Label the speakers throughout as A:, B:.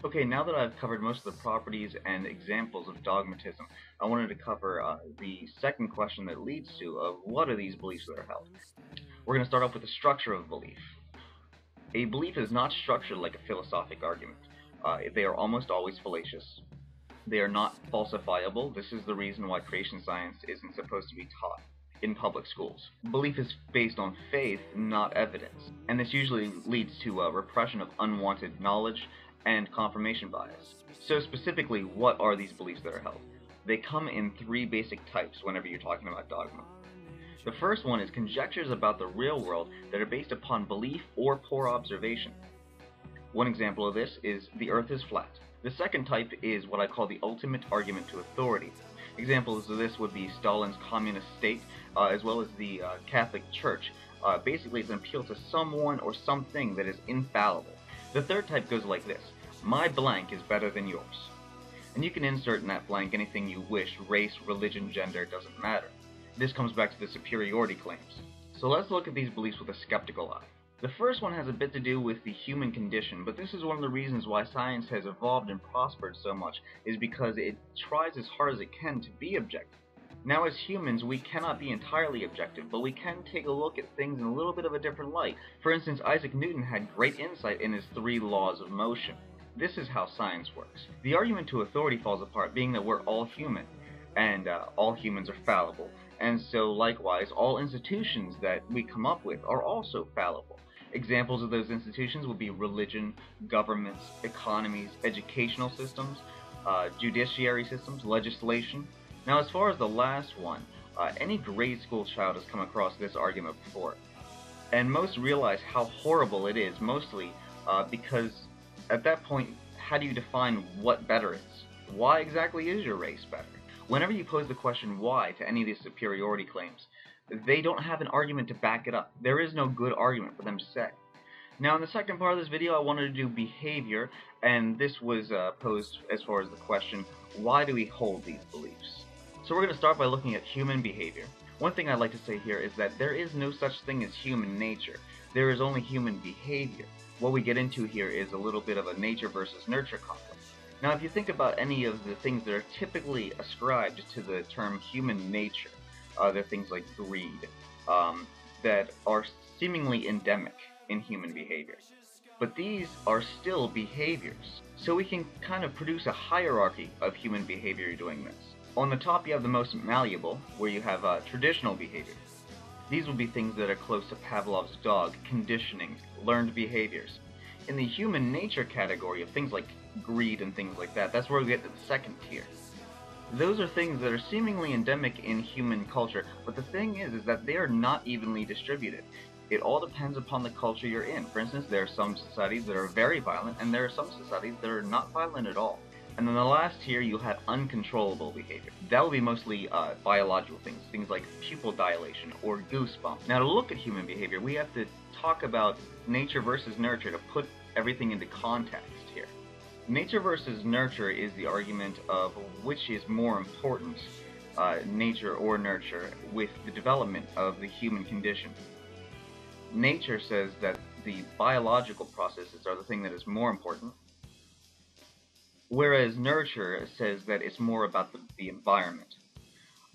A: Okay, now that I've covered most of the properties and examples of dogmatism, I wanted to cover the second question that leads to what are these beliefs that are held. We're going to start off with the structure of belief. A belief is not structured like a philosophic argument. They are almost always fallacious. They are not falsifiable. This is the reason why creation science isn't supposed to be taught in public schools. Belief is based on faith, not evidence, and this usually leads to a repression of unwanted knowledge and confirmation bias. So specifically, what are these beliefs that are held? They come in three basic types whenever you're talking about dogma. The first one is conjectures about the real world that are based upon belief or poor observation. One example of this is the earth is flat. The second type is what I call the ultimate argument to authority. Examples of this would be Stalin's communist state, as well as the Catholic Church. Basically, it's an appeal to someone or something that is infallible. The third type goes like this: my blank is better than yours. And you can insert in that blank anything you wish: race, religion, gender, doesn't matter. This comes back to the superiority claims. So let's look at these beliefs with a skeptical eye. The first one has a bit to do with the human condition, but this is one of the reasons why science has evolved and prospered so much, is because it tries as hard as it can to be objective. Now, as humans, we cannot be entirely objective, but we can take a look at things in a little bit of a different light. For instance, Isaac Newton had great insight in his 3 laws of motion. This is how science works. The argument to authority falls apart, being that we're all human, and all humans are fallible, and so likewise, all institutions that we come up with are also fallible. Examples of those institutions would be religion, governments, economies, educational systems, judiciary systems, legislation. Now, as far as the last one, any grade school child has come across this argument before, and most realize how horrible it is, mostly because at that point, how do you define what better is? Why exactly is your race better? Whenever you pose the question why to any of these superiority claims, they don't have an argument to back it up. There is no good argument for them to say. Now, in the second part of this video, I wanted to do behavior, and this was posed as far as the question, why do we hold these beliefs? So we're going to start by looking at human behavior. One thing I'd like to say here is that there is no such thing as human nature. There is only human behavior. What we get into here is a little bit of a nature versus nurture conflict. Now, if you think about any of the things that are typically ascribed to the term human nature, they're things like greed, that are seemingly endemic in human behavior. But these are still behaviors. So we can kind of produce a hierarchy of human behavior doing this. On the top, you have the most malleable, where you have traditional behavior. These will be things that are close to Pavlov's dog, conditioning, learned behaviors. In the human nature category of things like greed and things like that, that's where we get to the second tier. Those are things that are seemingly endemic in human culture, but the thing is that they are not evenly distributed. It all depends upon the culture you're in. For instance, there are some societies that are very violent, and there are some societies that are not violent at all. And then the last tier, you'll have uncontrollable behavior. That will be mostly biological things, things like pupil dilation or goosebumps. Now, to look at human behavior, we have to talk about nature versus nurture to put everything into context here. Nature versus nurture is the argument of which is more important, nature or nurture, with the development of the human condition. Nature says that the biological processes are the thing that is more important, whereas nurture says that it's more about the environment.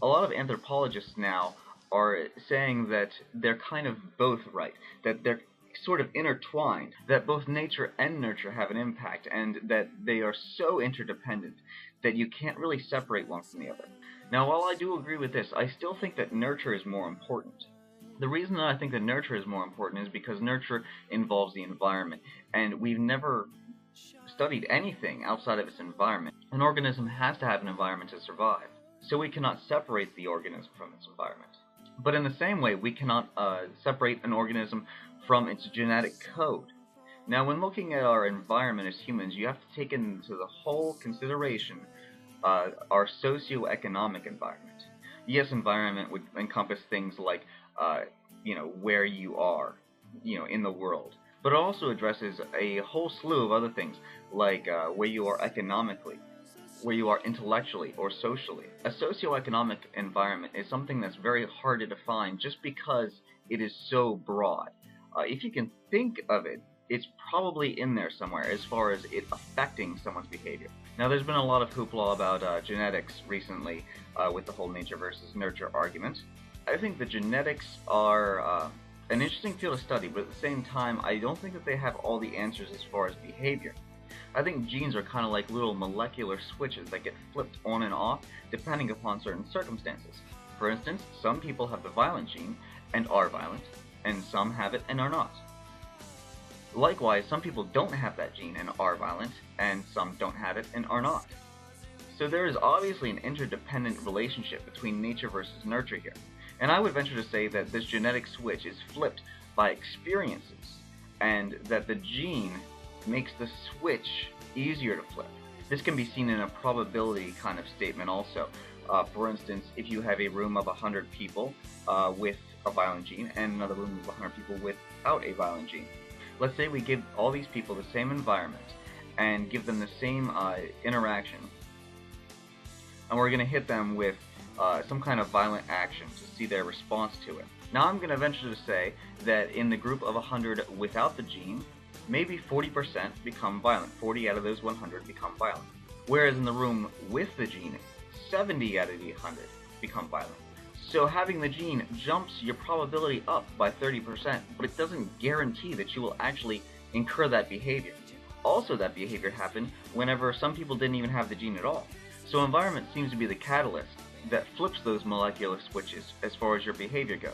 A: A lot of anthropologists now are saying that they're kind of both right, that they're sort of intertwined, that both nature and nurture have an impact, and that they are so interdependent that you can't really separate one from the other. Now, while I do agree with this, I still think that nurture is more important. The reason that I think that nurture is more important is because nurture involves the environment, and we've never studied anything outside of its environment. An organism has to have an environment to survive, so we cannot separate the organism from its environment. But in the same way, we cannot separate an organism from its genetic code. Now, when looking at our environment as humans, you have to take into the whole consideration our socio-economic environment. Yes, environment would encompass things like, where you are, in the world. But it also addresses a whole slew of other things, like where you are economically, where you are intellectually or socially. A socioeconomic environment is something that's very hard to define just because it is so broad. If you can think of it it's probably in there somewhere as far as it affecting someone's behavior. Now, there's been a lot of hoopla about genetics recently with the whole nature versus nurture argument. I think the genetics are an interesting field of study, but at the same time, I don't think that they have all the answers as far as behavior. I think genes are kind of like little molecular switches that get flipped on and off depending upon certain circumstances. For instance, some people have the violent gene and are violent, and some have it and are not. Likewise, some people don't have that gene and are violent, and some don't have it and are not. So there is obviously an interdependent relationship between nature versus nurture here, and I would venture to say that this genetic switch is flipped by experiences, and that the gene makes the switch easier to flip. This can be seen in a probability kind of statement also. For instance, if you have a room of 100 people with a violent gene and another room of 100 people without a violent gene. Let's say we give all these people the same environment and give them the same interaction, and we're going to hit them with some kind of violent action to see their response to it. Now I'm going to venture to say that in the group of 100 without the gene, maybe 40% become violent. 40 out of those 100 become violent. Whereas in the room with the gene, 70 out of the 100 become violent. So having the gene jumps your probability up by 30%, but it doesn't guarantee that you will actually incur that behavior. Also, that behavior happened whenever some people didn't even have the gene at all. So environment seems to be the catalyst that flips those molecular switches as far as your behavior goes.